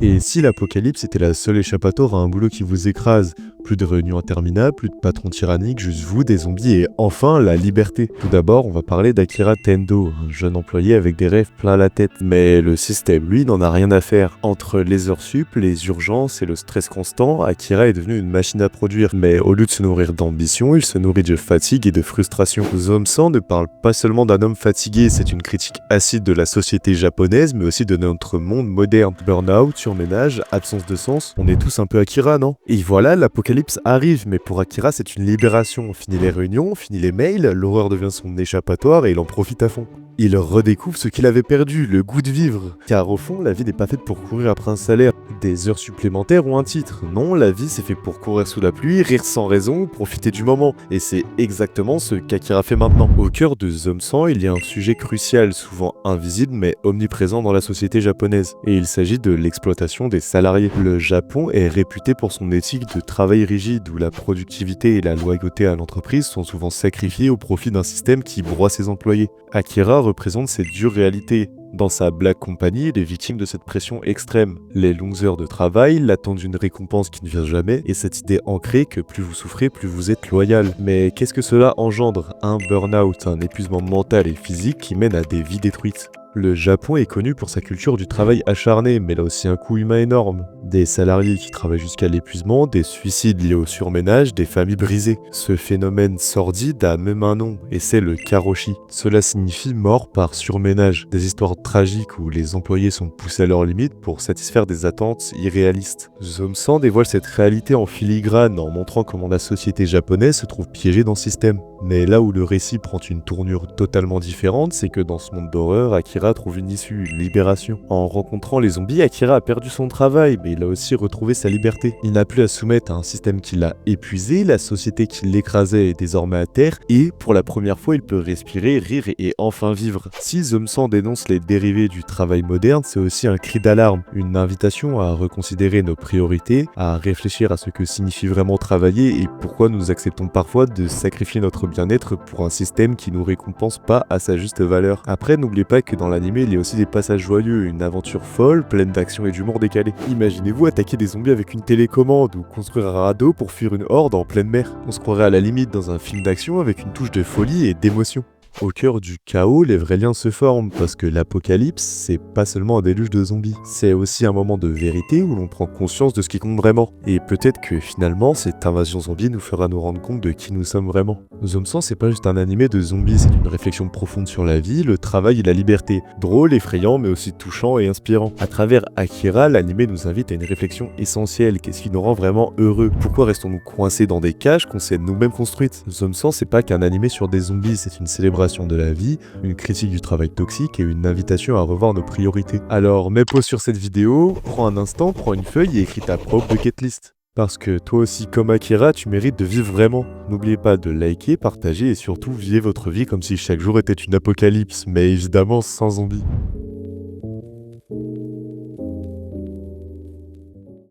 Et si l'apocalypse était la seule échappatoire à un boulot qui vous écrase, plus de réunions interminables, plus de patrons tyranniques, juste vous, des zombies et enfin la liberté. Tout d'abord, on va parler d'Akira Tendo, un jeune employé avec des rêves plein la tête. Mais le système, lui, n'en a rien à faire. Entre les heures sup, les urgences et le stress constant, Akira est devenu une machine à produire. Mais au lieu de se nourrir d'ambition, il se nourrit de fatigue et de frustration. Zom-san ne parle pas seulement d'un homme fatigué, c'est une critique acide de la société japonaise, mais aussi de notre monde moderne. Burnout, surménage, absence de sens, on est tous un peu Akira, non? Et voilà, l'apocalypse arrive, mais pour Akira, c'est une libération. Fini les réunions, fini les mails, l'horreur devient son échappatoire et il en profite à fond. Il redécouvre ce qu'il avait perdu, le goût de vivre. Car au fond, la vie n'est pas faite pour courir après un salaire, des heures supplémentaires ou un titre. Non, la vie c'est fait pour courir sous la pluie, rire sans raison, profiter du moment. Et c'est exactement ce qu'Akira fait maintenant. Au cœur de Zom-san, il y a un sujet crucial, souvent invisible mais omniprésent dans la société japonaise. Et il s'agit de l'exploitation des salariés. Le Japon est réputé pour son éthique de travail rigide, où la productivité et la loyauté à l'entreprise sont souvent sacrifiées au profit d'un système qui broie ses employés. Akira représente ces dures réalités. Dans sa Black Company, il est victime de cette pression extrême. Les longues heures de travail, l'attente d'une récompense qui ne vient jamais, et cette idée ancrée que plus vous souffrez, plus vous êtes loyal. Mais qu'est-ce que cela engendre? Un burn-out, un épuisement mental et physique qui mène à des vies détruites. Le Japon est connu pour sa culture du travail acharné, mais là aussi un coût humain énorme. Des salariés qui travaillent jusqu'à l'épuisement, des suicides liés au surménage, des familles brisées. Ce phénomène sordide a même un nom, et c'est le karoshi. Cela signifie mort par surménage, des histoires tragiques où les employés sont poussés à leurs limites pour satisfaire des attentes irréalistes. Zom-san dévoile cette réalité en filigrane en montrant comment la société japonaise se trouve piégée dans ce système. Mais là où le récit prend une tournure totalement différente, c'est que dans ce monde d'horreur, Akira trouve une issue, une libération. En rencontrant les zombies, Akira a perdu son travail, mais il a aussi retrouvé sa liberté. Il n'a plus à soumettre à un système qui l'a épuisé, la société qui l'écrasait est désormais à terre, et pour la première fois, il peut respirer, rire et enfin vivre. Si Zom-san dénonce les dérivés du travail moderne, c'est aussi un cri d'alarme, une invitation à reconsidérer nos priorités, à réfléchir à ce que signifie vraiment travailler et pourquoi nous acceptons parfois de sacrifier notre bien-être pour un système qui nous récompense pas à sa juste valeur. Après, n'oubliez pas que dans l'anime, il y a aussi des passages joyeux, une aventure folle, pleine d'action et d'humour décalé. Imaginez-vous attaquer des zombies avec une télécommande ou construire un radeau pour fuir une horde en pleine mer. On se croirait à la limite dans un film d'action avec une touche de folie et d'émotion. Au cœur du chaos, les vrais liens se forment parce que l'apocalypse, c'est pas seulement un déluge de zombies, c'est aussi un moment de vérité où l'on prend conscience de ce qui compte vraiment. Et peut-être que finalement, cette invasion zombie nous fera nous rendre compte de qui nous sommes vraiment. Zom-san, c'est pas juste un animé de zombies, c'est une réflexion profonde sur la vie, le travail et la liberté. Drôle, effrayant, mais aussi touchant et inspirant. À travers Akira, l'animé nous invite à une réflexion essentielle. Qu'est-ce qui nous rend vraiment heureux? Pourquoi restons-nous coincés dans des cages qu'on s'est nous-mêmes construites? Zom-san, c'est pas qu'un animé sur des zombies, c'est une célébration de la vie, une critique du travail toxique et une invitation à revoir nos priorités. Alors mets pause sur cette vidéo, prends un instant, prends une feuille et écris ta propre bucket list. Parce que toi aussi comme Akira, tu mérites de vivre vraiment. N'oubliez pas de liker, partager et surtout vivez votre vie comme si chaque jour était une apocalypse, mais évidemment sans zombies.